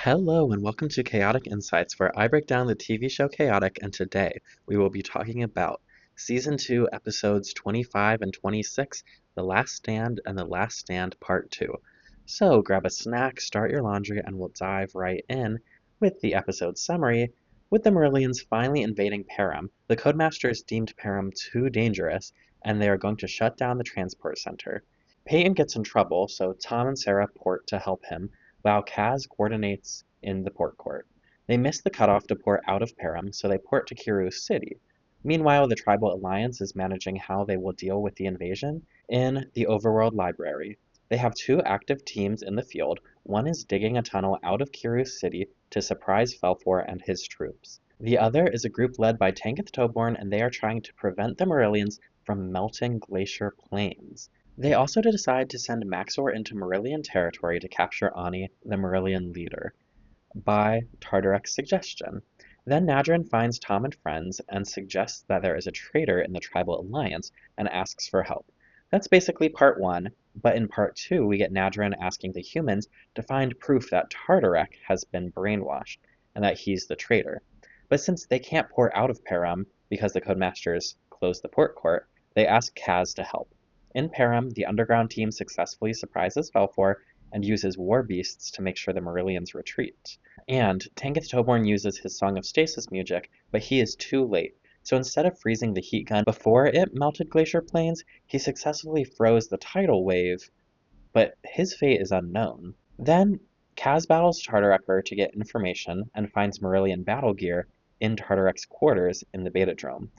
Hello and welcome to Chaotic Insights, where I break down the TV show Chaotic, and today we will be talking about Season 2, Episodes 25 and 26, The Last Stand and The Last Stand Part 2. So grab a snack, start your laundry, and we'll dive right in with the episode summary. With the Marillions finally invading Param, the Codemasters deemed Param too dangerous, and they are going to shut down the transport center. Peyton gets in trouble, so Tom and Sarah port to help him, while Kaz coordinates in the port court. They miss the cutoff to port out of Param, so they port to Kiru City. Meanwhile, the Tribal Alliance is managing how they will deal with the invasion in the Overworld Library. They have two active teams in the field. One is digging a tunnel out of Kiru City to surprise Felfor and his troops. The other is a group led by Tanith Toborn, and they are trying to prevent the Marillions from melting glacier plains. They also decide to send Maxor into Marillion territory to capture Ani, the Marillion leader, by Tartarek's suggestion. Then Nadrin finds Tom and friends and suggests that there is a traitor in the Tribal Alliance and asks for help. That's basically part 1, but in part 2 we get Nadrin asking the humans to find proof that Tartarek has been brainwashed and that he's the traitor. But since they can't port out of Param because the Codemasters closed the port court, they ask Kaz to help. In Param, the underground team successfully surprises Felfor and uses war beasts to make sure the Marillions retreat. And Tanith Toborn uses his Song of Stasis music, but he is too late. So instead of freezing the heat gun before it melted glacier plains, he successfully froze the tidal wave, but his fate is unknown. Then Kaz battles Tartareker to get information and finds Marillion battle gear in Tartarek's quarters in the Beta Drome.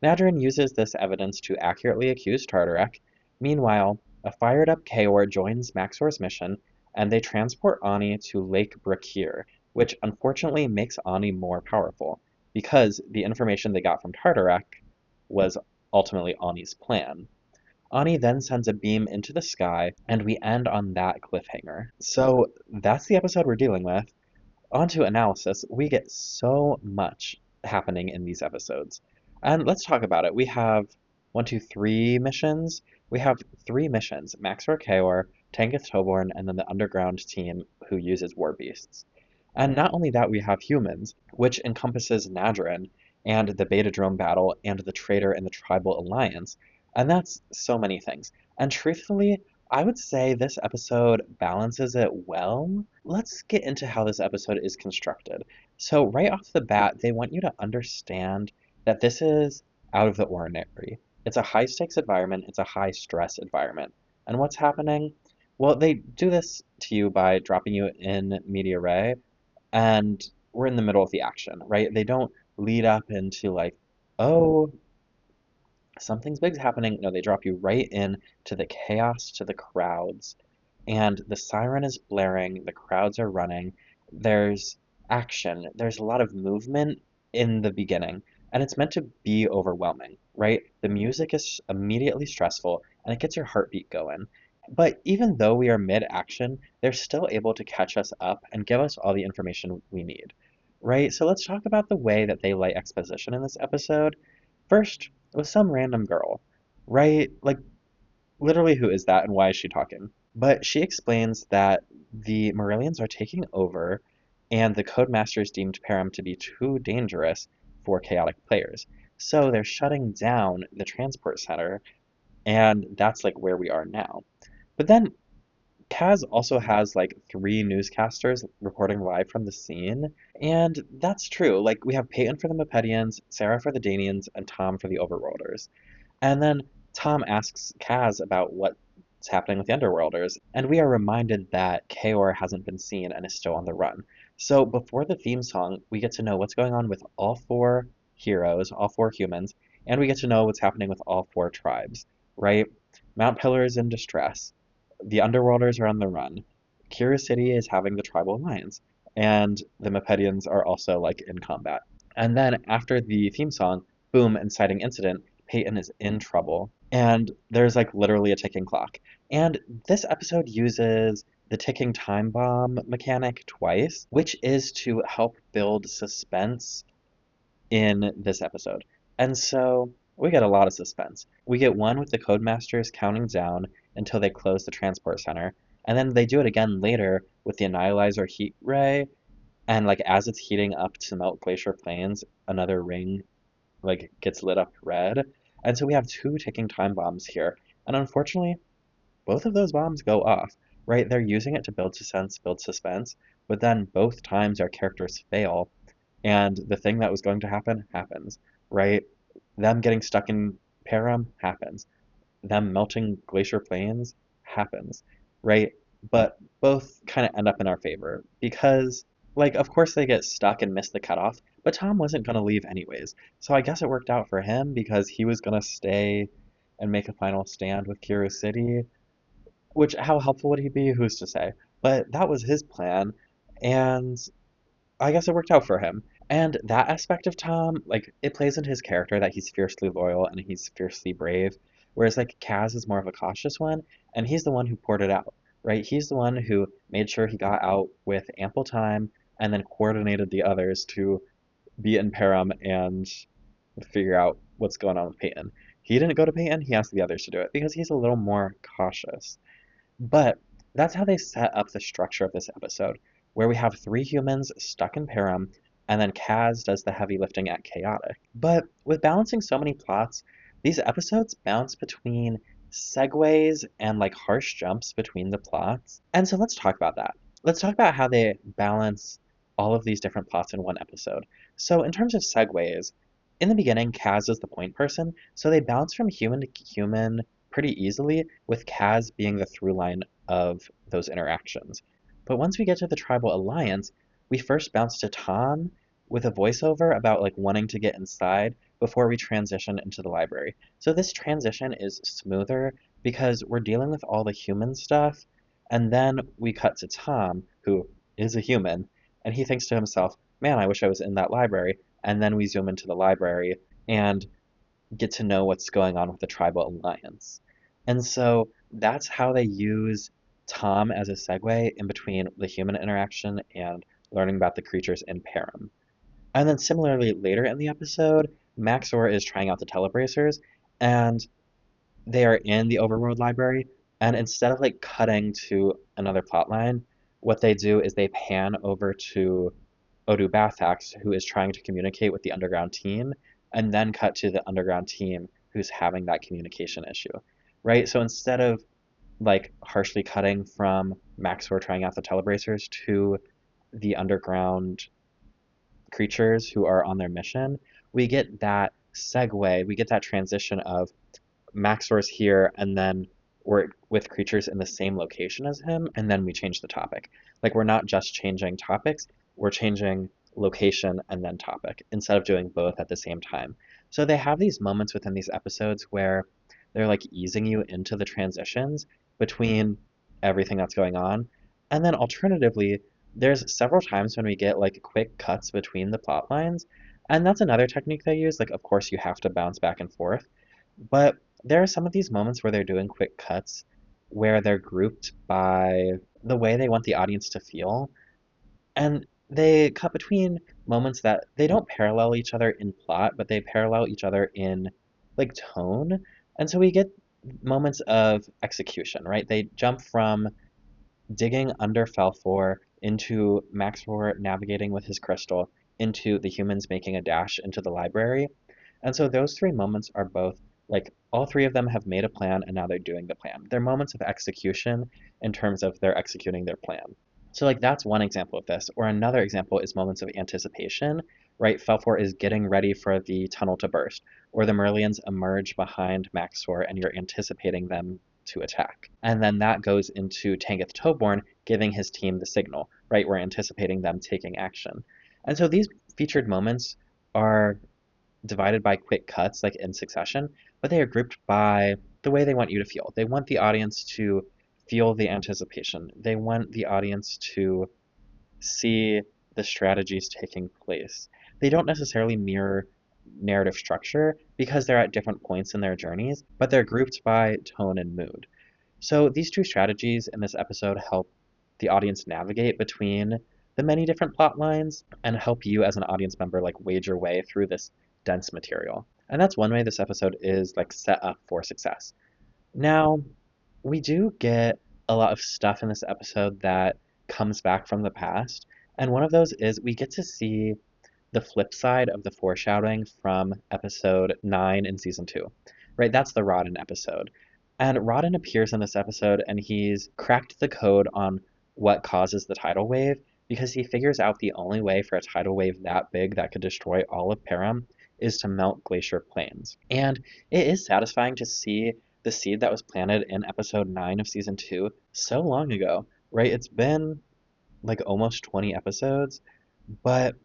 Nadrin uses this evidence to accurately accuse Tartarek. Meanwhile, a fired-up Kaor joins Maxor's mission, and they transport Ani to Lake Brakir, which unfortunately makes Ani more powerful, because the information they got from Tartarek was ultimately Ani's plan. Ani then sends a beam into the sky, and we end on that cliffhanger. So that's the episode we're dealing with. On to analysis. We get so much happening in these episodes. And let's talk about it. We have 3 missions. We have 3 missions: Maxor Kaor, Tanith Toborn, and then the underground team who uses war beasts. And not only that, we have humans, which encompasses Nadrin, and the Beta Drome battle, and the traitor in the Tribal Alliance. And that's so many things. And truthfully, I would say this episode balances it well. Let's get into how this episode is constructed. So right off the bat, they want you to understand that this is out of the ordinary. It's a high-stakes environment, it's a high-stress environment. And what's happening? Well, they do this to you by dropping you in media res, and we're in the middle of the action, right? They don't lead up into like, oh, something's big's happening. No, they drop you right in to the chaos, to the crowds, and the siren is blaring, the crowds are running, there's action, there's a lot of movement in the beginning, and it's meant to be overwhelming, right? The music is immediately stressful, and it gets your heartbeat going. But even though we are mid-action, they're still able to catch us up and give us all the information we need, right? So let's talk about the way that they lay exposition in this episode. First, with some random girl, right? Like, literally, who is that and why is she talking? But she explains that the Marillions are taking over, and the Codemasters deemed Param to be too dangerous for chaotic players. So they're shutting down the transport center, and that's like where we are now. But then Kaz also has like 3 newscasters reporting live from the scene, and that's true. Like, we have Peyton for the Mepedians, Sarah for the Danians, and Tom for the Overworlders. And then Tom asks Kaz about what's happening with the Underworlders, and we are reminded that Kaor hasn't been seen and is still on the run. So before the theme song, we get to know what's going on with all 4 heroes, all 4 humans, and we get to know what's happening with all 4 tribes, right? Mount Pillar is in distress. The Underworlders are on the run. Kiru City is having the Tribal Alliance, and the Mepedians are also like in combat. And then after the theme song, boom, inciting incident, Peyton is in trouble. And there's like literally a ticking clock. And this episode uses the ticking time bomb mechanic twice, which is to help build suspense in this episode. And so we get a lot of suspense. We get one with the Codemasters counting down until they close the transport center, and then they do it again later with the Annihilator heat ray And like as it's heating up to melt glacier plains, another ring like gets lit up red. And so we have two ticking time bombs here. And unfortunately, both of those bombs go off, right? They're using it to build suspense, but then both times our characters fail, and the thing that was going to happen happens, right? Them getting stuck in Param happens. Them melting glacier plains happens, right? But both kind of end up in our favor because, like, of course they get stuck and miss the cutoff, but Tom wasn't going to leave anyways. So I guess it worked out for him because he was going to stay and make a final stand with Kiro City, which, how helpful would he be? Who's to say? But that was his plan, and I guess it worked out for him. And that aspect of Tom, like, it plays into his character that he's fiercely loyal and he's fiercely brave. Whereas, like, Kaz is more of a cautious one, and he's the one who poured it out, right? He's the one who made sure he got out with ample time and then coordinated the others to be in Param and figure out what's going on with Peyton. He didn't go to Peyton, he asked the others to do it because he's a little more cautious. But that's how they set up the structure of this episode, where we have three humans stuck in Param, and then Kaz does the heavy lifting at Chaotic. But with balancing so many plots, these episodes bounce between segues and like harsh jumps between the plots. And so let's talk about that. Let's talk about how they balance all of these different plots in one episode. So in terms of segues, in the beginning, Kaz is the point person, so they bounce from human to human pretty easily, with Kaz being the through line of those interactions. But once we get to the Tribal Alliance, we first bounce to Tom with a voiceover about like wanting to get inside before we transition into the library. So this transition is smoother because we're dealing with all the human stuff, and then we cut to Tom, who is a human, and he thinks to himself, man, I wish I was in that library. And then we zoom into the library and get to know what's going on with the Tribal Alliance. And so that's how they use Tom as a segue in between the human interaction and learning about the creatures in Param. And then similarly, later in the episode, Maxor is trying out the telebracers, and they are in the Overworld Library, and instead of like cutting to another plotline, what they do is they pan over to Odu Bathax, who is trying to communicate with the underground team, and then cut to the underground team who's having that communication issue, right? So instead of like harshly cutting from Maxor trying out the telebracers to the underground creatures who are on their mission, we get that segue, we get that transition of Maxor's here, and then we're with creatures in the same location as him, and then we change the topic. Like, we're not just changing topics, we're changing location and then topic instead of doing both at the same time. So they have these moments within these episodes where they're like easing you into the transitions between everything that's going on. And then alternatively, there's several times when we get like quick cuts between the plot lines. And that's another technique they use. Like, of course, you have to bounce back and forth. But there are some of these moments where they're doing quick cuts where they're grouped by the way they want the audience to feel. And they cut between moments that they don't parallel each other in plot, but they parallel each other in like tone. And so we get moments of execution, right? They jump from digging under Falfor into Maxor navigating with his crystal into the humans making a dash into the library. And so those three moments are both like all three of them have made a plan and now they're doing the plan. They're moments of execution in terms of they're executing their plan. So like that's one example of this. Or another example is moments of anticipation, right? Falfor is getting ready for the tunnel to burst, or the Merlians emerge behind Maxor and you're anticipating them to attack. And then that goes into Tangoth Toborn giving his team the signal, right? We're anticipating them taking action. And so these featured moments are divided by quick cuts, like in succession, but they are grouped by the way they want you to feel. They want the audience to feel the anticipation. They want the audience to see the strategies taking place. They don't necessarily mirror narrative structure because they're at different points in their journeys, but they're grouped by tone and mood. So these two strategies in this episode help the audience navigate between the many different plot lines and help you as an audience member like wade your way through this dense material. And that's one way this episode is like set up for success. Now, we do get a lot of stuff in this episode that comes back from the past, And one of those is we get to see the flip side of the foreshadowing from episode 9 in season 2. Right? That's the Rodden episode. And Rodden appears in this episode and he's cracked the code on what causes the tidal wave because he figures out the only way for a tidal wave that big that could destroy all of Param is to melt glacier plains. And it is satisfying to see the seed that was planted in episode 9 of season 2 so long ago, right? It's been like almost 20 episodes, but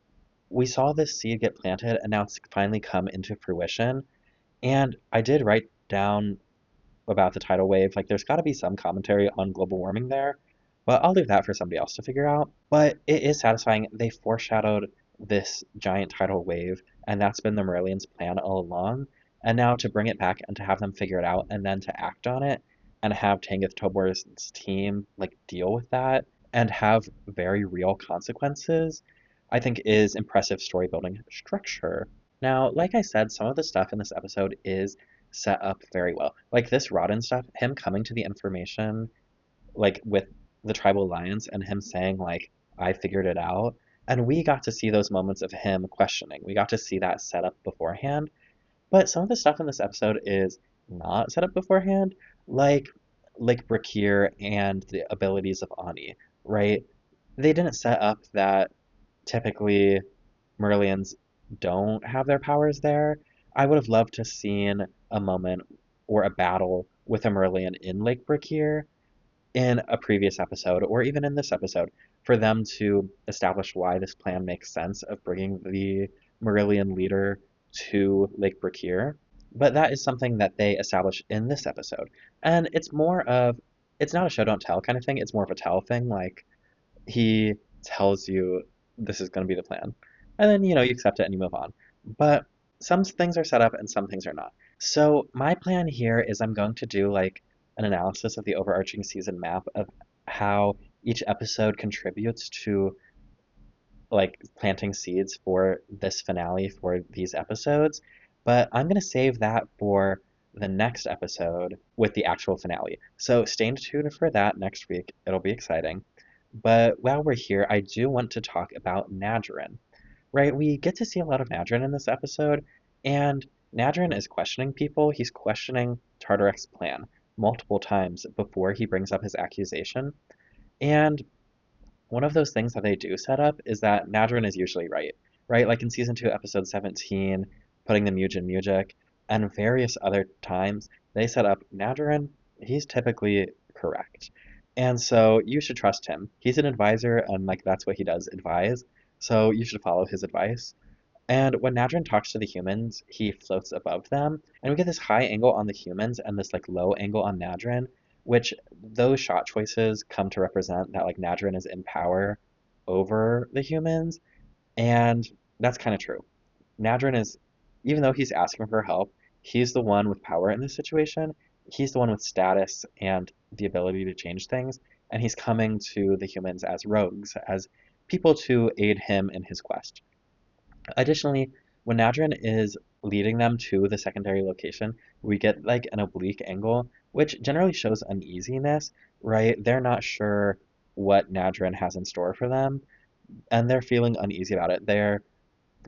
we saw this seed get planted and now it's finally come into fruition. And I did write down about the tidal wave. Like, there's got to be some commentary on global warming there, but I'll leave that for somebody else to figure out. But it is satisfying. They foreshadowed this giant tidal wave, and that's been the Marillions' plan all along. And now to bring it back and to have them figure it out and then to act on it and have Tanith Tobor's team like deal with that and have very real consequences, I think is impressive story building structure. Now, like I said, some of the stuff in this episode is set up very well. Like this Rodden stuff, him coming to the information, like with the tribal alliance and him saying like, I figured it out. And we got to see those moments of him questioning. We got to see that set up beforehand. But some of the stuff in this episode is not set up beforehand, like Brakir and the abilities of Ani, right? They didn't set up that typically Merlians don't have their powers there. I would have loved to seen a moment or a battle with a Merlian in Lake Brakir in a previous episode or even in this episode for them to establish why this plan makes sense of bringing the Marillion leader to Lake Brakir. But that is something that they establish in this episode. And it's not a show don't tell kind of thing, it's more of a tell thing. Like, he tells you this is going to be the plan. And then, you accept it and you move on. But some things are set up and some things are not. So my plan here is I'm going to do like an analysis of the overarching season map of how each episode contributes to like planting seeds for this finale for these episodes. But I'm going to save that for the next episode with the actual finale. So stay tuned for that next week. It'll be exciting. But while we're here, I do want to talk about Nadrin. Right? We get to see a lot of Nadrin in this episode, and Nadrin is questioning people. He's questioning Tartarek's plan multiple times before he brings up his accusation. And one of those things that they do set up is that Nadrin is usually right. Right? Like in season 2, episode 17, putting the Mujin Mujik, and various other times, they set up Nadrin, he's typically correct. And so you should trust him. He's an advisor, and like that's what he does, advise. So you should follow his advice. And when Nadrin talks to the humans, he floats above them, and we get this high angle on the humans and this like low angle on Nadrin, which those shot choices come to represent that like Nadrin is in power over the humans, and that's kind of true. Nadrin is, even though he's asking for help, he's the one with power in this situation. He's the one with status and the ability to change things, and he's coming to the humans as rogues, as people to aid him in his quest. Additionally, when Nadrin is leading them to the secondary location, we get like an oblique angle, which generally shows uneasiness, right? They're not sure what Nadrin has in store for them, and they're feeling uneasy about it. They're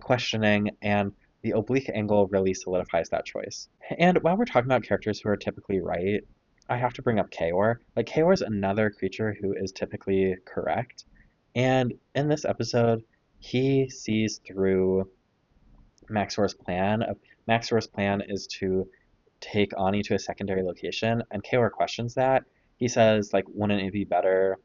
questioning, and the oblique angle really solidifies that choice. And while we're talking about characters who are typically right, I have to bring up Kaor. Like, Kaor is another creature who is typically correct. And in this episode, he sees through Maxor's plan. Maxor's plan is to take Ani to a secondary location, and Kaor questions that. He says, like, wouldn't it be better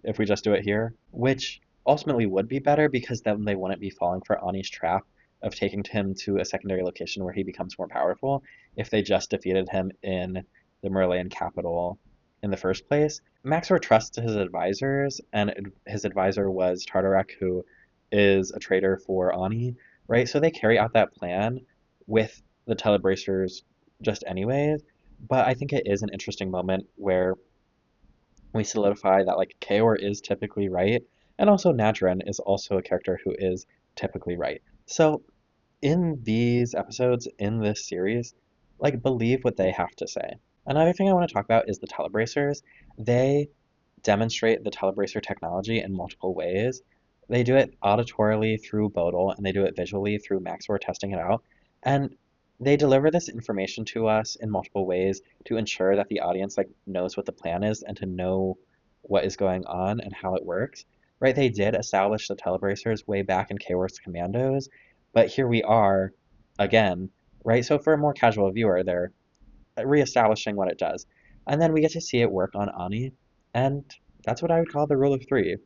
if we just do it here? Which ultimately would be better because then they wouldn't be falling for Ani's trap of taking him to a secondary location where he becomes more powerful if they just defeated him in the Merlian capital in the first place. Maxor trusts his advisors, and his advisor was Tartarek, who is a traitor for Ani, right? So they carry out that plan with the telebracers just anyways, but I think it is an interesting moment where we solidify that like Kaor is typically right, and also Nadrin is also a character who is typically right. So in these episodes, in this series, like believe what they have to say. Another thing I want to talk about is the telebracers. They demonstrate the telebracer technology in multiple ways. They do it auditorily through Bodil, and they do it visually through Max. We're testing it out. And they deliver this information to us in multiple ways to ensure that the audience like knows what the plan is and to know what is going on and how it works. Right? They did establish the telebracers way back in K-Works Commandos, but here we are again, right? So for a more casual viewer, they're reestablishing what it does. And then we get to see it work on Ani, and that's what I would call the rule of three: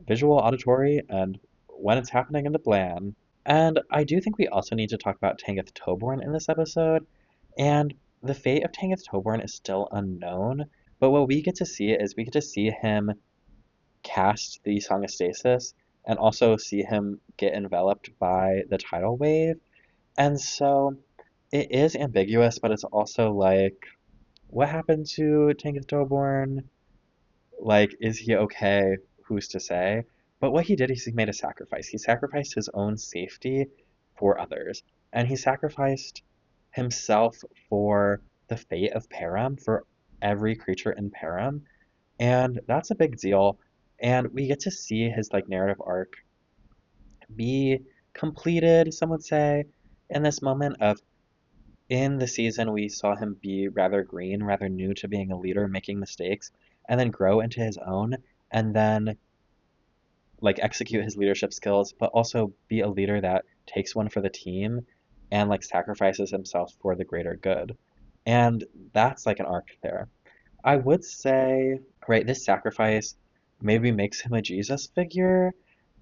visual, auditory, and when it's happening in the plan. And I do think we also need to talk about Tanith Toborn in this episode, and the fate of Tanith Toborn is still unknown, but what we get to see is we get to see him cast the Song of Stasis and also see him get enveloped by the tidal wave. And so it is ambiguous, but it's also like, what happened to Tanith Toborn? Like, is he okay? Who's to say? But what he did is he made a sacrifice. He sacrificed his own safety for others. And he sacrificed himself for the fate of Param, for every creature in Param. And that's a big deal. And we get to see his like narrative arc be completed, some would say, in this moment of in the season we saw him be rather green, rather new to being a leader, making mistakes, and then grow into his own, and then like execute his leadership skills, but also be a leader that takes one for the team and like sacrifices himself for the greater good. And that's like an arc there. I would say, right, this sacrifice maybe makes him a Jesus figure,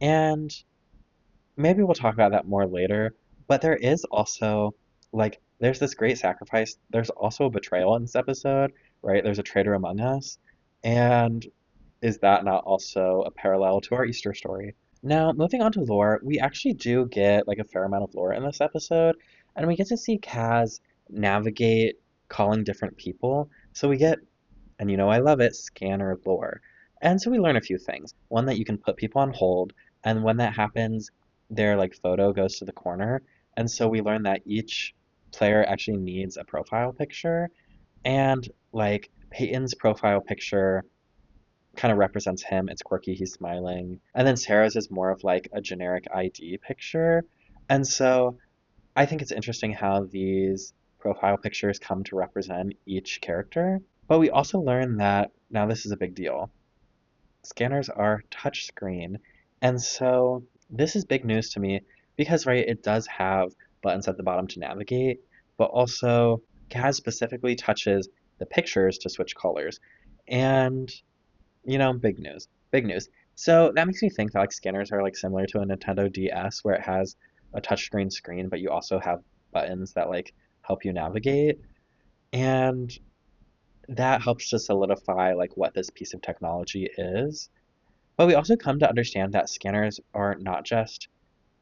and maybe we'll talk about that more later, but there is also like there's this great sacrifice. There's also a betrayal in this episode, right? There's a traitor among us. And is that not also a parallel to our Easter story? Now, moving on to lore, we actually do get like a fair amount of lore in this episode, and we get to see Kaz navigate calling different people. So we get, and you know I love it, scanner lore. And so we learn a few things. One, that you can put people on hold, and when that happens, their like photo goes to the corner. And so we learn that each player actually needs a profile picture, and like Peyton's profile picture kind of represents him. It's quirky, he's smiling. And then Sarah's is more of like a generic ID picture. And so I think it's interesting how these profile pictures come to represent each character. But we also learn that, now this is a big deal, scanners are touchscreen. And so this is big news to me because, right, it does have buttons at the bottom to navigate, but also Kaz specifically touches the pictures to switch colors. And big news. Big news. So that makes me think that like scanners are like similar to a Nintendo DS where it has a touchscreen screen, but you also have buttons that like help you navigate. And that helps to solidify like what this piece of technology is. But we also come to understand that scanners are not just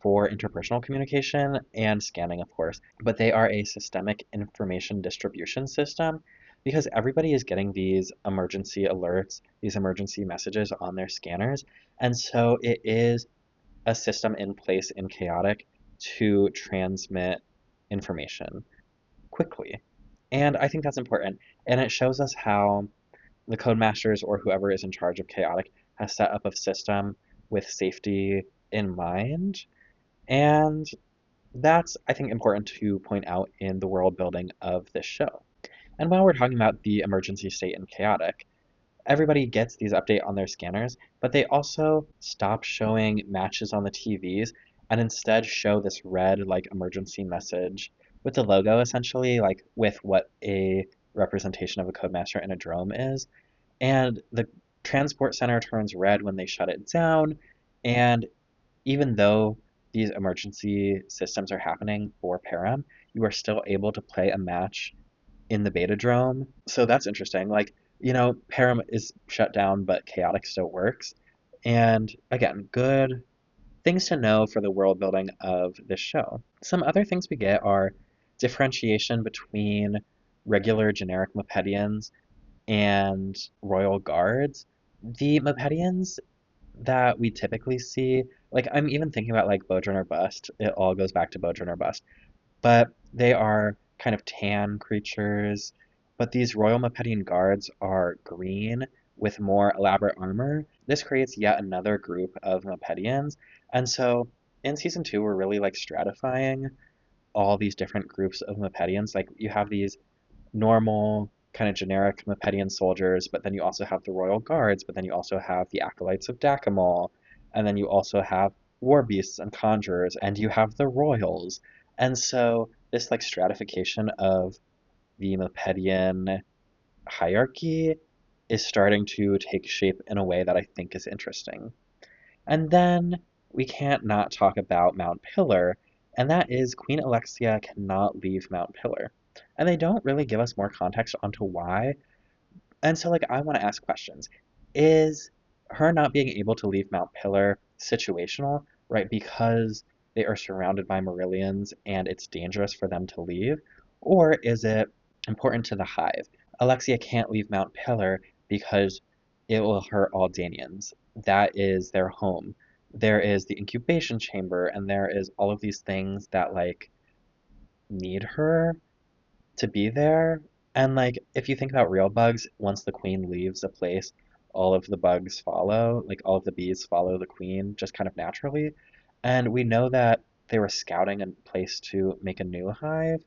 for interpersonal communication and scanning, of course, but they are a systemic information distribution system because everybody is getting these emergency alerts, these emergency messages on their scanners. And so it is a system in place in Chaotic to transmit information quickly. And I think that's important. And it shows us how the Codemasters or whoever is in charge of Chaotic has set up a system with safety in mind. And that's, I think, important to point out in the world building of this show. And while we're talking about the emergency state in Chaotic, everybody gets these updates on their scanners, but they also stop showing matches on the TVs and instead show this red, like, emergency message with the logo, essentially, like, with what a representation of a Codemaster and a Drome is. And the transport center turns red when they shut it down, and even though these emergency systems are happening for Param, you are still able to play a match in the beta drome. So that's interesting. Like, Param is shut down, but Chaotic still works. And again, good things to know for the world building of this show. Some other things we get are differentiation between regular generic Mopedians and Royal Guards. The Mopedians that we typically see, like I'm even thinking about like Bodron or Bust, it all goes back to Bodron or Bust, but they are kind of tan creatures. But these Royal Mopedian Guards are green, with more elaborate armor. This creates yet another group of Mopedians. And so in season 2, we're really like stratifying all these different groups of Mopedians. Like you have these normal, kind of generic Mopedian soldiers, but then you also have the Royal Guards, but then you also have the Acolytes of Dakimal, and then you also have War Beasts and Conjurers, and you have the Royals. And so this like stratification of the Mopedian hierarchy is starting to take shape in a way that I think is interesting. And then we can't not talk about Mount Pillar, and that is Queen Alexia cannot leave Mount Pillar. And they don't really give us more context onto why. And so, like, I want to ask questions. Is her not being able to leave Mount Pillar situational, right? Because they are surrounded by Marillions and it's dangerous for them to leave? Or is it important to the Hive? Alexia can't leave Mount Pillar because it will hurt all Danians. That is their home. There is the incubation chamber, and there is all of these things that, like, need her to be there. And like if you think about real bugs, once the queen leaves a place, all of the bugs follow, like all of the bees follow the queen just kind of naturally. And we know that they were scouting a place to make a new hive,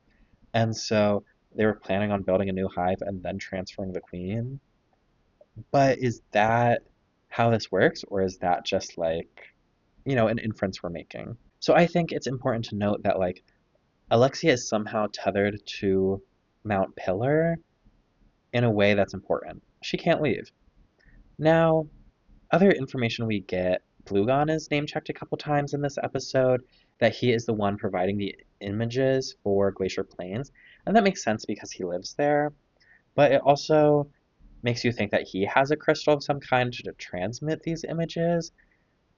and so they were planning on building a new hive and then transferring the queen. But is that how this works, or is that just like, an inference we're making? So I think it's important to note that like Alexia is somehow tethered to Mount Pillar in a way that's important. She can't leave. Now, other information we get, Bluegon is name checked a couple times in this episode, that he is the one providing the images for Glacier Plains, and that makes sense because he lives there, but it also makes you think that he has a crystal of some kind to transmit these images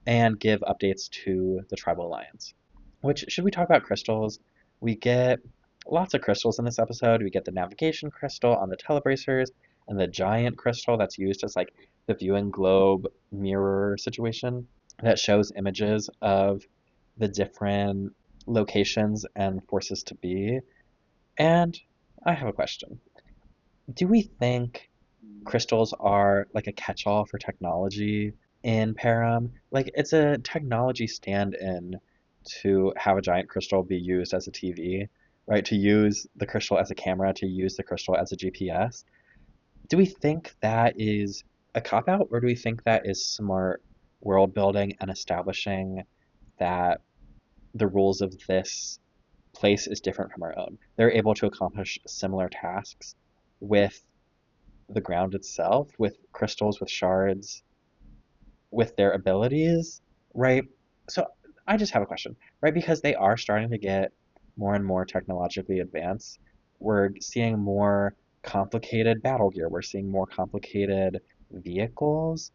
and give updates to the Tribal Alliance. Which, should we talk about crystals? We get lots of crystals in this episode. We get the navigation crystal on the telebracers and the giant crystal that's used as like the viewing globe mirror situation that shows images of the different locations and forces to be. And I have a question. Do we think crystals are like a catch-all for technology in Param? Like it's a technology stand-in to have a giant crystal be used as a TV, right? To use the crystal as a camera, to use the crystal as a GPS. Do we think that is a cop-out, or do we think that is smart world building and establishing that the rules of this place is different from our own? They're able to accomplish similar tasks with the ground itself, with crystals, with shards, with their abilities, right? So I just have a question, right? Because they are starting to get more and more technologically advanced. We're seeing more complicated battle gear. We're seeing more complicated vehicles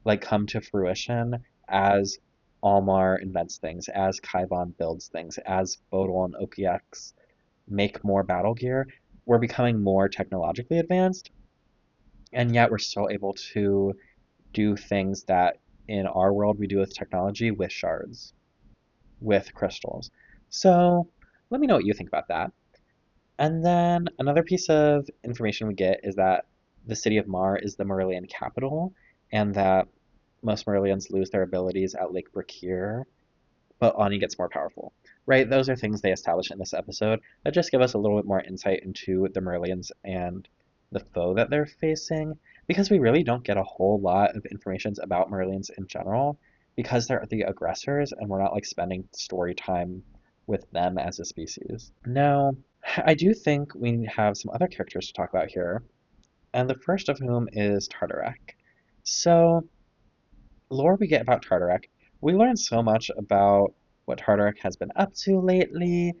like come to fruition as Almar invents things, as Kaivon builds things, as Bodil and OPX make more battle gear. We're becoming more technologically advanced, and yet we're still able to do things that in our world we do with technology with shards, with crystals. So let me know what you think about that. And then another piece of information we get is that the city of Mar is the Marillion capital, and that most Marillions lose their abilities at Lake Brakir, but Ani gets more powerful. Right? Those are things they establish in this episode that just give us a little bit more insight into the Marillions and the foe that they're facing, because we really don't get a whole lot of information about Marillions in general, because they're the aggressors and we're not like spending story time with them as a species. Now, I do think we have some other characters to talk about here, and the first of whom is Tartarak. So, lore we get about Tartarak, we learn so much about what Tartarak has been up to lately,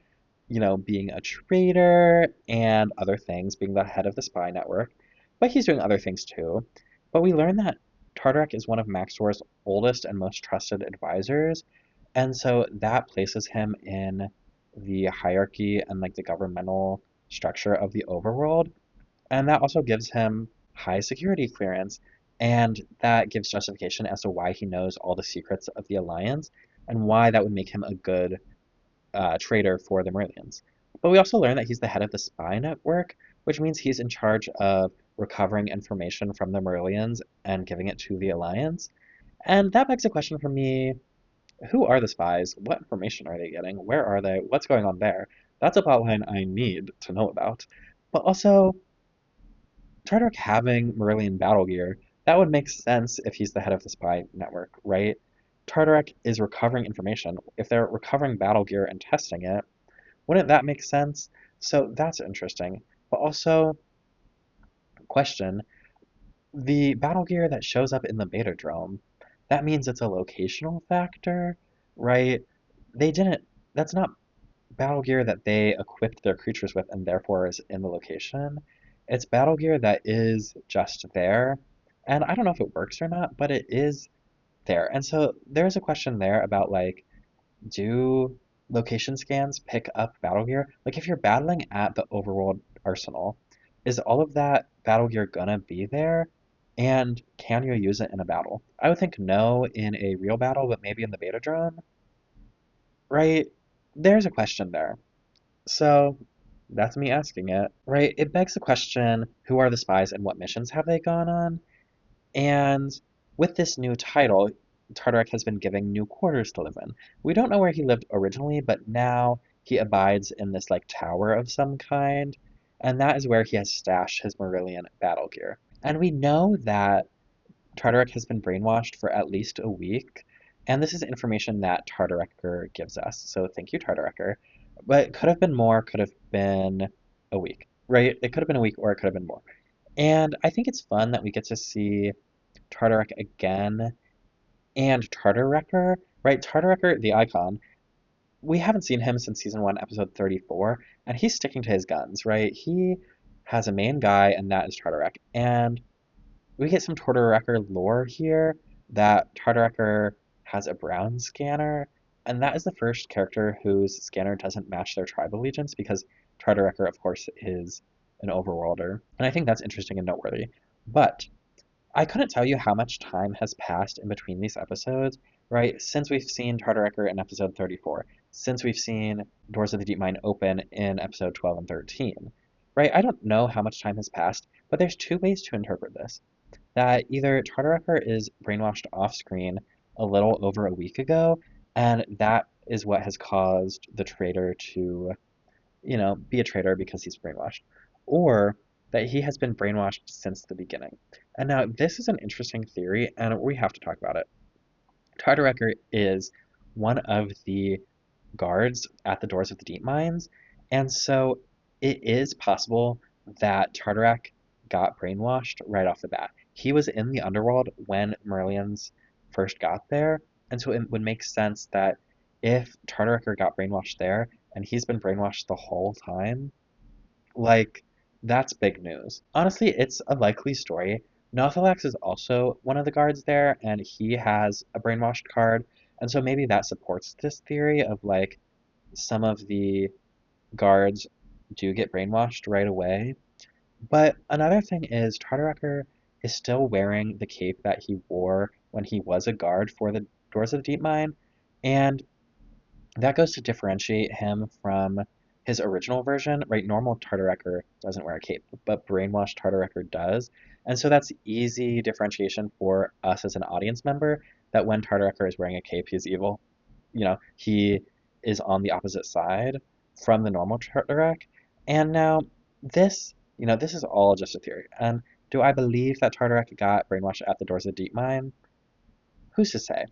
being a traitor and other things, being the head of the spy network, but he's doing other things too. But we learn that Tartarak is one of Maxor's oldest and most trusted advisors, and so that places him in the hierarchy and like the governmental structure of the overworld, and that also gives him high security clearance, and that gives justification as to why he knows all the secrets of the Alliance and why that would make him a good traitor for the Marillions. But we also learn that he's the head of the spy network, which means he's in charge of recovering information from the Marillions and giving it to the Alliance. And that begs a question for me: who are the spies? What information are they getting? Where are they? What's going on there? That's a plotline I need to know about. But also, Tartark having Marillion battle gear, that would make sense if he's the head of the spy network, right? Tartark is recovering information. If they're recovering battle gear and testing it, wouldn't that make sense? So that's interesting. But also, question, the battle gear that shows up in the beta drone, that means it's a locational factor, right? They didn't, that's not battle gear that they equipped their creatures with and therefore is in the location. It's battle gear that is just there. And I don't know if it works or not, but it is there. And so there's a question there about like, do location scans pick up battle gear? Like if you're battling at the overworld arsenal, is all of that battle gear gonna be there? And can you use it in a battle? I would think no in a real battle, but maybe in the beta drone, right? There's a question there. So that's me asking it, right? It begs the question, who are the spies and what missions have they gone on? And with this new title, Tartarak has been given new quarters to live in. We don't know where he lived originally, but now he abides in this like tower of some kind, and that is where he has stashed his Marillion battle gear. And we know that Tartarak has been brainwashed for at least a week, and this is information that Tartaraker gives us. So thank you, Tartaraker. But it could have been more, could have been a week, right? It could have been a week or it could have been more. And I think it's fun that we get to see Tartarak again and Tartarekker, right? Tartarekker, the icon, we haven't seen him since season 1, episode 34, and he's sticking to his guns, right? He has a main guy, and that is Tartarek. And we get some Tartarekker lore here that Tartarekker has a brown scanner, and that is the first character whose scanner doesn't match their tribe allegiance because Tartarekker, of course, is an overworlder. And I think that's interesting and noteworthy. But I couldn't tell you how much time has passed in between these episodes, right? Since we've seen Tartarekker in episode 34, since we've seen Doors of the Deep Mine open in episode 12 and 13, right? I don't know how much time has passed, but there's two ways to interpret this. That either Tartarekker is brainwashed off screen a little over a week ago, and that is what has caused the traitor to, be a traitor because he's brainwashed, or that he has been brainwashed since the beginning. And now this is an interesting theory, and we have to talk about it. Tartarekker is one of the guards at the doors of the deep mines, and so it is possible that Tartarak got brainwashed right off the bat. He was in the underworld when Marillions first got there, and so it would make sense that if Tartarekker got brainwashed there, and he's been brainwashed the whole time, like, that's big news. Honestly, it's a likely story. Nothalax is also one of the guards there, and he has a brainwashed card, and so maybe that supports this theory of, like, some of the guards do get brainwashed right away. But another thing is Tartarekker is still wearing the cape that he wore when he was a guard for the Doors of the Deep Mine, and that goes to differentiate him from his original version, right? Normal Tartarekker doesn't wear a cape, but brainwashed Tartarekker does. And so that's easy differentiation for us as an audience member that when Tartarekker is wearing a cape, he's evil. He is on the opposite side from the normal Tartarek. And now this is all just a theory. And do I believe that Tartarek got brainwashed at the Doors of the Deep Mine? Who's to say?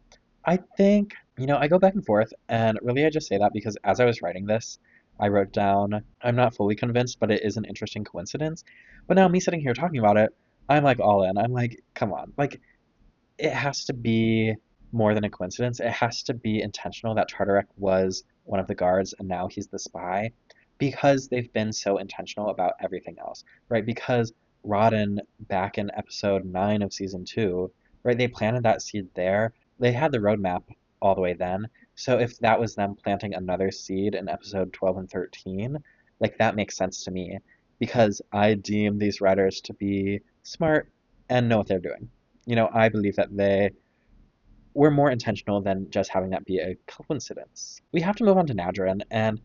I think, I go back and forth, and really I just say that because as I was writing this, I wrote down, I'm not fully convinced, but it is an interesting coincidence. But now me sitting here talking about it, I'm like all in. I'm like, come on. Like, it has to be more than a coincidence. It has to be intentional that Tartarek was one of the guards and now he's the spy because they've been so intentional about everything else, right? Because Rodden, back in episode 9 of season 2, right, they planted that seed there. They had the roadmap all the way then. So if that was them planting another seed in episode 12 and 13, like that makes sense to me because I deem these writers to be smart and know what they're doing. I believe that they were more intentional than just having that be a coincidence. We have to move on to Nadrin, and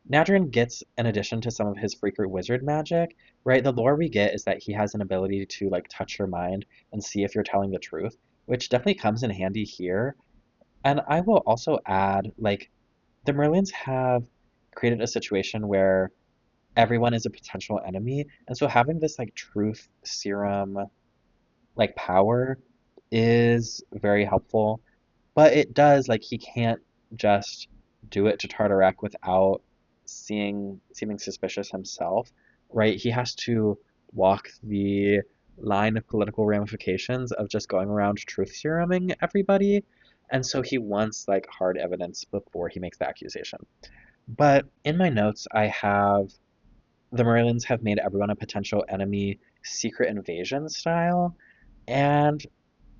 Nadrin gets an addition to some of his frequent wizard magic, right? The lore we get is that he has an ability to like touch your mind and see if you're telling the truth, which definitely comes in handy here. And I will also add, like, the Merlians have created a situation where everyone is a potential enemy, and so having this like truth serum like power is very helpful. But it does, like, he can't just do it to Tartarak without seeming suspicious himself, right? He has to walk the line of political ramifications of just going around truth seruming everybody. And so he wants like hard evidence before he makes the accusation. But in my notes, I have the Merlins have made everyone a potential enemy, secret invasion style. And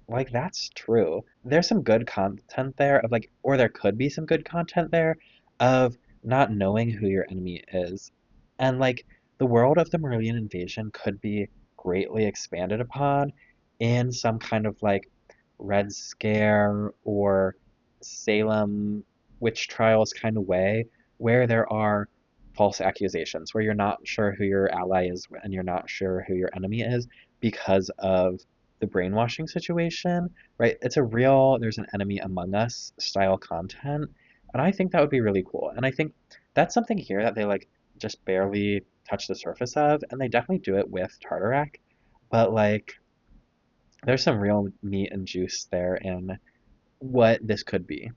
like that's true. There's some good content there of like, or there could be some good content there of not knowing who your enemy is. And like the world of the Marillion invasion could be greatly expanded upon in some kind of like Red Scare or Salem witch trials kind of way where there are false accusations, where you're not sure who your ally is and you're not sure who your enemy is because of the brainwashing situation, right? It's a real, there's an enemy among us style content. And I think that would be really cool. And I think that's something here that they like just barely touch the surface of. And they definitely do it with Tartarak. But like, there's some real meat and juice there in what this could be.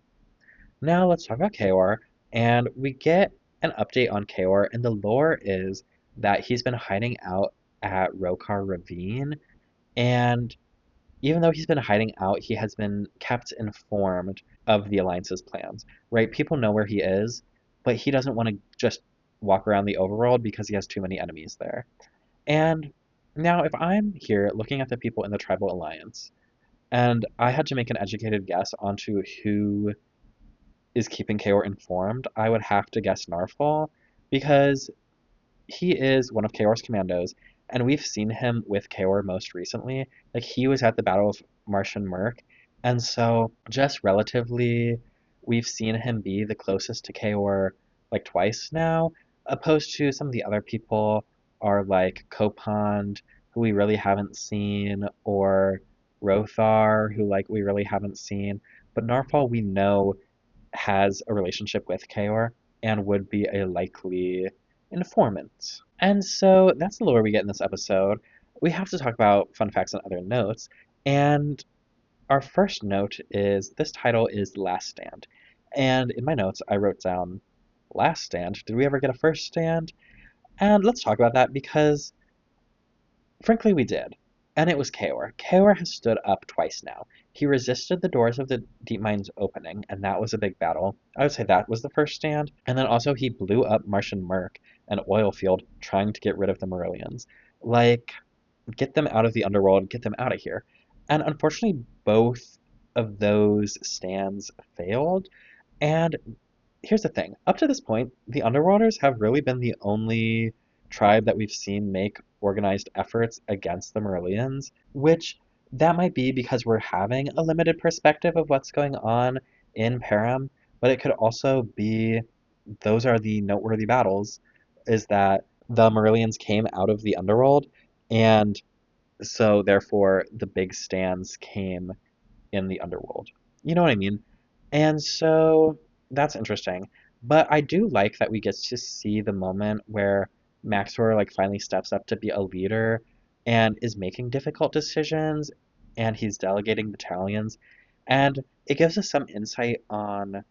Now let's talk about Kaor. And we get an update on Kaor. And the lore is that he's been hiding out at Rokar Ravine. And even though he's been hiding out, he has been kept informed of the Alliance's plans, right? People know where he is, but he doesn't want to just walk around the overworld because he has too many enemies there. And now, if I'm here looking at the people in the Tribal Alliance, and I had to make an educated guess onto who is keeping Kaor informed, I would have to guess Narfall, because he is one of Kaor's commandos, and we've seen him with Kaor most recently. Like he was at the Battle of Martian Merc, and so just relatively, we've seen him be the closest to Kaor like twice now, opposed to some of the other people are like Kopond, who we really haven't seen, or Rothar, who like we really haven't seen. But Narfall we know has a relationship with Kaor and would be a likely informant. And so that's the lore we get in this episode. We have to talk about fun facts and other notes. And our first note is this title is Last Stand. And in my notes, I wrote down Last Stand. Did we ever get a first stand? And let's talk about that because, frankly, we did. And it was Kaor. Kaor has stood up twice now. He resisted the doors of the Deep Mines opening, and that was a big battle. I would say that was the first stand. And then also he blew up Martian Merc, an oil field, trying to get rid of the Marillions. Like, get them out of the underworld, get them out of here. And unfortunately, both of those stands failed. And here's the thing. Up to this point, the Underworlders have really been the only tribe that we've seen make organized efforts against the Marillions, which that might be because we're having a limited perspective of what's going on in Param, but it could also be those are the noteworthy battles, is that the Marillions came out of the Underworld, and so therefore the big stands came in the Underworld. You know what I mean? And so that's interesting. But I do like that we get to see the moment where Maxwell like finally steps up to be a leader and is making difficult decisions and he's delegating battalions. And it gives us some insight on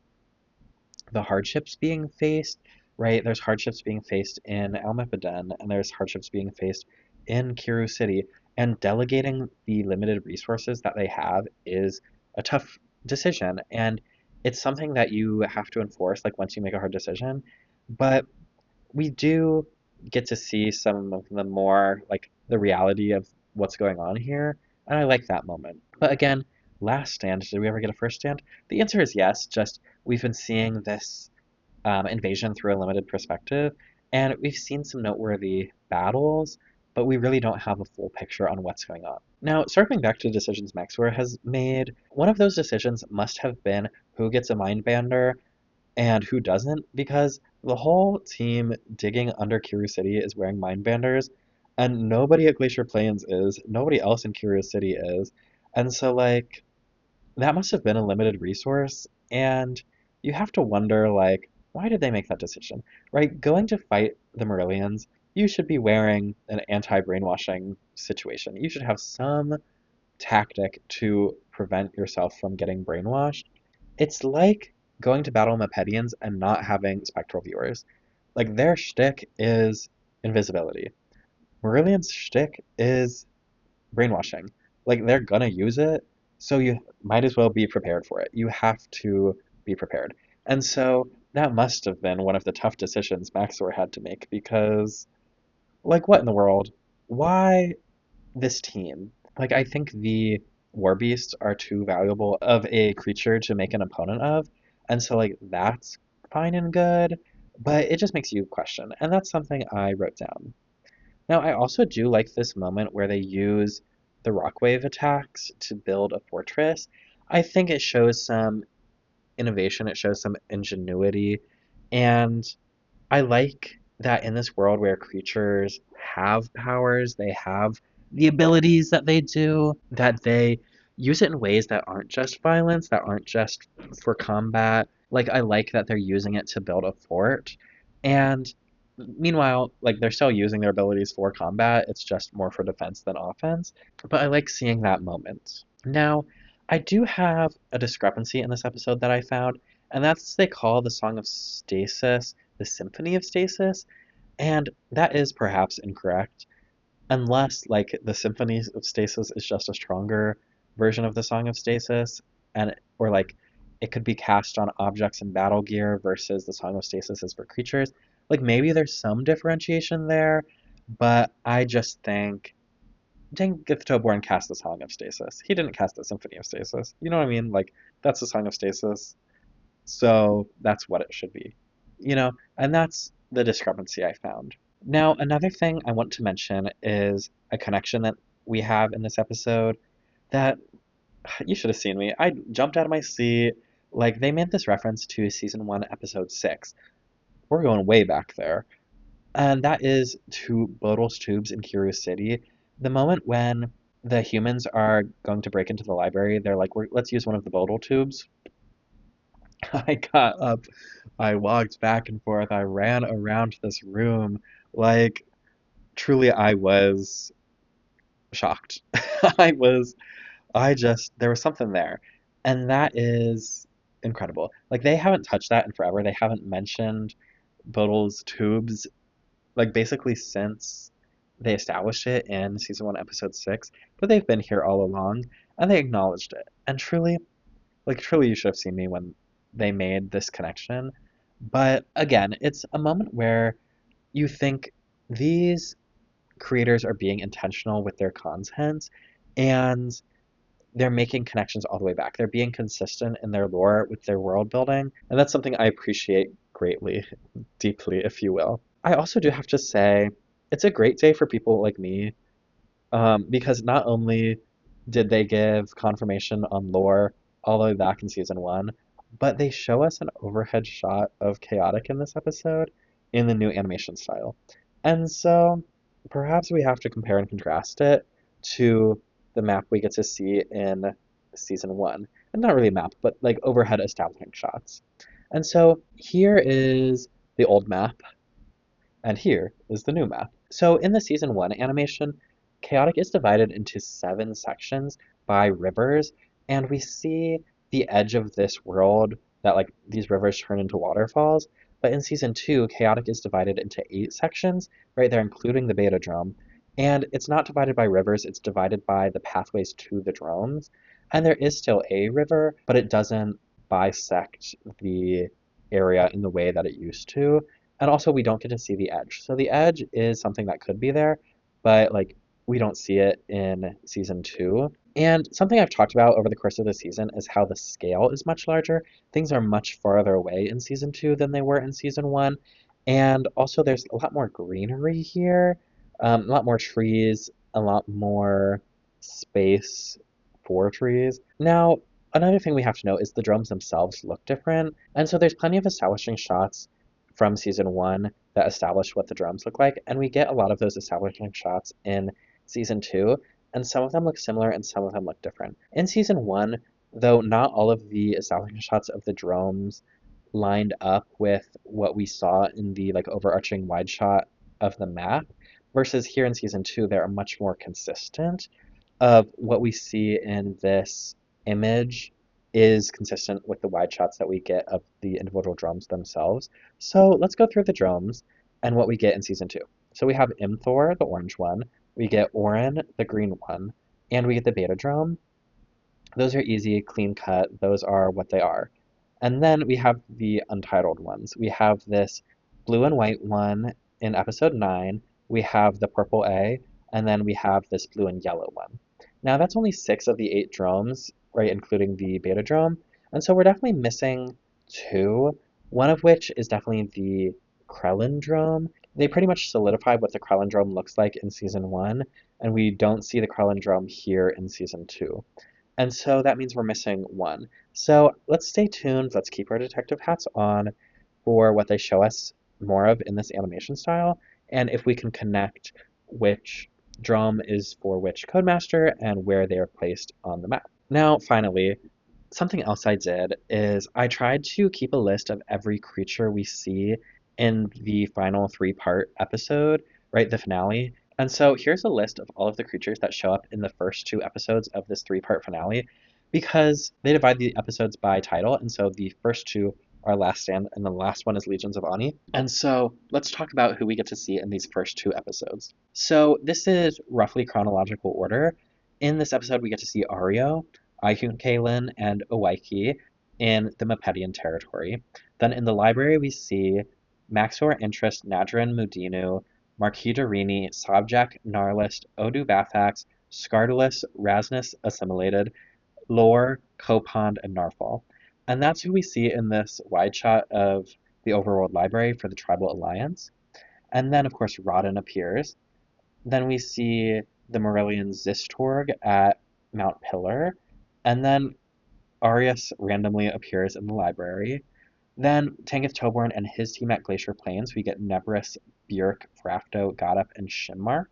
the hardships being faced, right? There's hardships being faced in Almiphaden, and there's hardships being faced in Kiru City, and delegating the limited resources that they have is a tough decision, and it's something that you have to enforce, like once you make a hard decision. But we do get to see some of the more like the reality of what's going on here, and I like that moment. But again, last stand, did we ever get a first stand? The answer is yes, just we've been seeing this invasion through a limited perspective, and we've seen some noteworthy battles, but we really don't have a full picture on what's going on. Now, circling back to decisions Maxwell has made, one of those decisions must have been who gets a Mindbander and who doesn't, because The whole team digging under Curious City is wearing mindbanders, and nobody at Glacier Plains is. Nobody else in Curious City is. And so, like, that must have been a limited resource, and you have to wonder, like, why did they make that decision? Right? Going to fight the Marillions, you should be wearing an anti-brainwashing situation. You should have some tactic to prevent yourself from getting brainwashed. It's like going to battle Mepedians and not having spectral viewers. Like, their shtick is invisibility. Marillian's shtick is brainwashing. Like, they're gonna use it, so you might as well be prepared for it. You have to be prepared. And so that must have been one of the tough decisions Maxor had to make because, like, what in the world? Why this team? Like, I think the War Beasts are too valuable of a creature to make an opponent of, and so, like, that's fine and good, but it just makes you question, and that's something I wrote down. Now, I also do like this moment where they use the Rockwave attacks to build a fortress. I think it shows some innovation, it shows some ingenuity, and I like that in this world where creatures have powers, they have the abilities that they do, that they use it in ways that aren't just violence, that aren't just for combat. Like, I like that they're using it to build a fort. And meanwhile, like, they're still using their abilities for combat, it's just more for defense than offense. But I like seeing that moment. Now, I do have a discrepancy in this episode that I found, and that's they call the Song of Stasis the Symphony of Stasis, and that is perhaps incorrect, unless like the Symphony of Stasis is just a stronger version of the Song of Stasis, and or like it could be cast on objects and battle gear versus the Song of Stasis is for creatures. Like maybe there's some differentiation there, but I just think didn't Githtoborn cast the Song of Stasis. He didn't cast the Symphony of Stasis. You know what I mean? Like that's the Song of Stasis. So that's what it should be, and that's the discrepancy I found. Now, another thing I want to mention is a connection that we have in this episode that you should have seen me. I jumped out of my seat. Like, they made this reference to season 1, episode 6. We're going way back there. And that is to Bodil's tubes in Curious City. The moment when the humans are going to break into the library, they're like, let's use one of the Bodil tubes. I got up, I walked back and forth, I ran around this room. Like, truly, I was shocked. I was, there was something there. And that is incredible. Like, they haven't touched that in forever. They haven't mentioned Bodil's tubes, like, basically since they established it in season 1, episode 6. But they've been here all along, and they acknowledged it. And truly, like, truly, you should have seen me when they made this connection. But again, it's a moment where you think these creators are being intentional with their content and they're making connections all the way back. They're being consistent in their lore with their world building. And that's something I appreciate greatly, deeply, if you will. I also do have to say, it's a great day for people like me because not only did they give confirmation on lore all the way back in season 1, but they show us an overhead shot of Chaotic in this episode in the new animation style. And so perhaps we have to compare and contrast it to the map we get to see in season 1. And not really a map, but like overhead establishing shots. And so here is the old map, and here is the new map. So in the season 1 animation, Chaotic is divided into 7 sections by rivers, and we see the edge of this world that like these rivers turn into waterfalls. But in season 2, Chaotic is divided into 8 sections, right there, including the Beta Drome. And it's not divided by rivers, it's divided by the pathways to the drones. And there is still a river, but it doesn't bisect the area in the way that it used to. And also, we don't get to see the edge. So the edge is something that could be there, but like we don't see it in season 2. And something I've talked about over the course of the season is how the scale is much larger. Things are much farther away in season 2 than they were in season 1. And also, there's a lot more greenery here, a lot more trees, a lot more space for trees. Now, another thing we have to know is the drones themselves look different. And so there's plenty of establishing shots from season 1 that established what the Dromes look like, and we get a lot of those establishing shots in season 2, and some of them look similar and some of them look different. In season 1, though not all of the establishing shots of the Dromes lined up with what we saw in the like overarching wide shot of the map, versus here in season 2 they're much more consistent. Of what we see in this image is consistent with the wide shots that we get of the individual Dromes themselves. So let's go through the Dromes and what we get in season 2. So we have Imthor, the orange one, we get Orin, the green one, and we get the Beta Drome. Those are easy, clean cut, those are what they are. And then we have the untitled ones. We have this blue and white one in episode 9, we have the purple A, and then we have this blue and yellow one. Now that's only 6 of the 8 Dromes, right, including the Beta Drome, and so we're definitely missing 2, one of which is definitely the Krellin Drome. They pretty much solidified what the Krellin Drome looks like in season 1, and we don't see the Krellin Drome here in season 2. And so that means we're missing 1. So let's stay tuned, let's keep our detective hats on for what they show us more of in this animation style, and if we can connect which Drome is for which Codemaster and where they are placed on the map. Now, finally, something else I did is I tried to keep a list of every creature we see in the final 3-part episode, right, the finale. And so here's a list of all of the creatures that show up in the first 2 episodes of this 3-part finale, because they divide the episodes by title, and so the first 2 are Last Stand, and the last one is Legions of Ani. And so let's talk about who we get to see in these first 2 episodes. So this is roughly chronological order. In this episode, we get to see Ario, Aihunkalen, and Owaiki in the Mepedian territory. Then in the library, we see Maxor Interest, Nadrin Mudinu, Marquis Darini, Sobjak, Narlist, Odu Bathax, Scardalis, Rasnus Assimilated, Lore, Copond, and Narfall. And that's who we see in this wide shot of the overworld library for the Tribal Alliance. And then, of course, Rodden appears. Then we see the Morellian Zistorg at Mount Pillar. And then Arius randomly appears in the library. Then Tanith Toborn and his team at Glacier Plains. We get Nebris, Björk, Frafto, Godup, and Shimmark.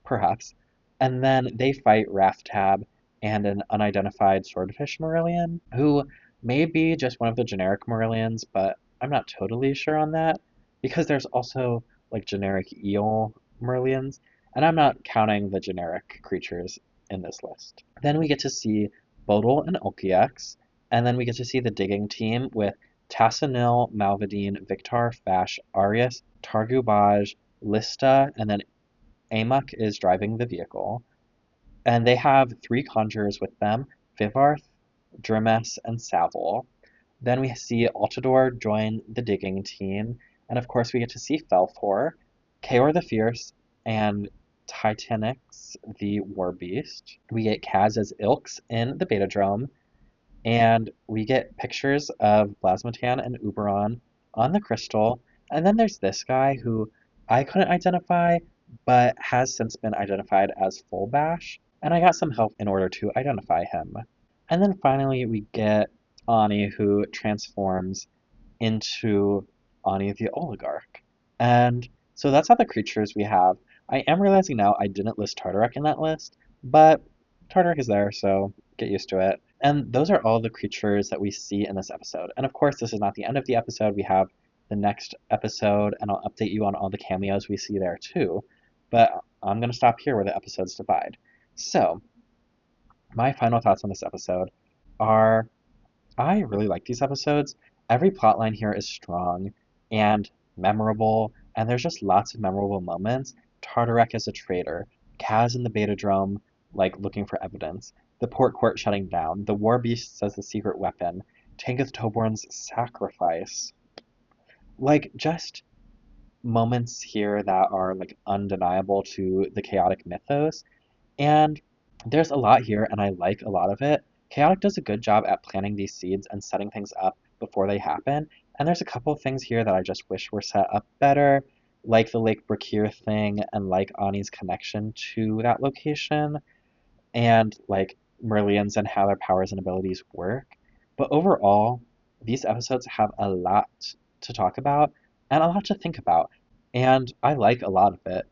Perhaps. And then they fight Raftab and an unidentified swordfish Morellian, who may be just one of the generic Morellians, but I'm not totally sure on that, because there's also like generic eel Morellians, and I'm not counting the generic creatures in this list. Then we get to see Bodil and Ulkiex, and then we get to see the digging team with Tassanil, Malvadine, Victar, Fash, Arius, Targubaj, Lista, and then Amok is driving the vehicle. And they have 3 conjurers with them, Vivarth, Dremes, and Savil. Then we see Altador join the digging team, and of course we get to see Felfor, Kaor the Fierce, and Titanix the War Beast. We get Kaz as Ilks in the Beta Drome, and we get pictures of Blasmatan and Uberon on the crystal, and then there's this guy who I couldn't identify, but has since been identified as Full Bash, and I got some help in order to identify him. And then finally we get Ani, who transforms into Ani the Oligarch. And so that's all the creatures we have. I am realizing now I didn't list Tartaruc in that list, but Tartaruc is there, so get used to it. And those are all the creatures that we see in this episode. And of course, this is not the end of the episode. We have the next episode, and I'll update you on all the cameos we see there too. But I'm going to stop here where the episodes divide. So, my final thoughts on this episode are I really like these episodes. Every plotline here is strong and memorable, and there's just lots of memorable moments. Tartaruc as a traitor, Kaz in the Beta Drome, like looking for evidence, the Port Court shutting down, the War Beasts as the secret weapon, Tanith Toborn's sacrifice. Like, just moments here that are like undeniable to the chaotic mythos. And there's a lot here, and I like a lot of it. Chaotic does a good job at planting these seeds and setting things up before they happen, and there's a couple of things here that I just wish were set up better, like the Lake Brakir thing, and like Ani's connection to that location, and like Merlians and how their powers and abilities work. But overall, these episodes have a lot to talk about and a lot to think about, and I like a lot of it.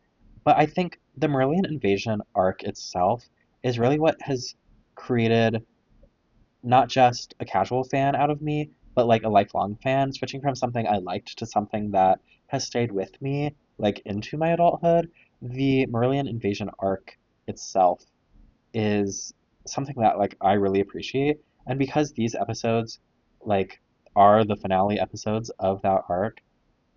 But I think the Marillion invasion arc itself is really what has created not just a casual fan out of me, but like a lifelong fan, switching from something I liked to something that has stayed with me, like into my adulthood. The Marillion invasion arc itself is something that like I really appreciate. And because these episodes like are the finale episodes of that arc,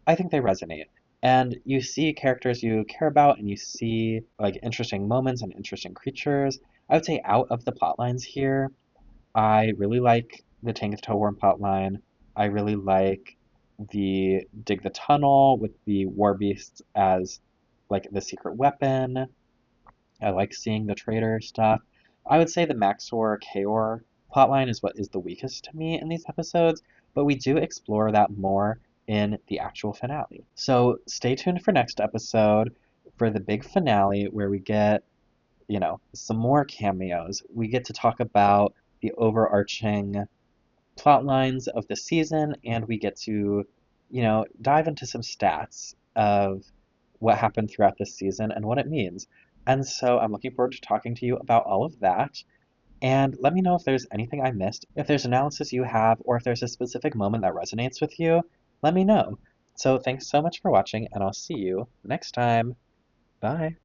I think they resonate. And you see characters you care about and you see like interesting moments and interesting creatures. I would say out of the plot lines here, I really like the Tank the Toeworm plotline. I really like the Dig the Tunnel with the War Beasts as like the secret weapon. I like seeing the traitor stuff. I would say the Maxor Kaor plotline is what is the weakest to me in these episodes, but we do explore that more in the actual finale. So stay tuned for next episode for the big finale where we get, some more cameos. We get to talk about the overarching plot lines of the season, and we get to, dive into some stats of what happened throughout this season and what it means. And so I'm looking forward to talking to you about all of that. And let me know if there's anything I missed. If there's analysis you have, or if there's a specific moment that resonates with you, let me know. So thanks so much for watching, and I'll see you next time. Bye.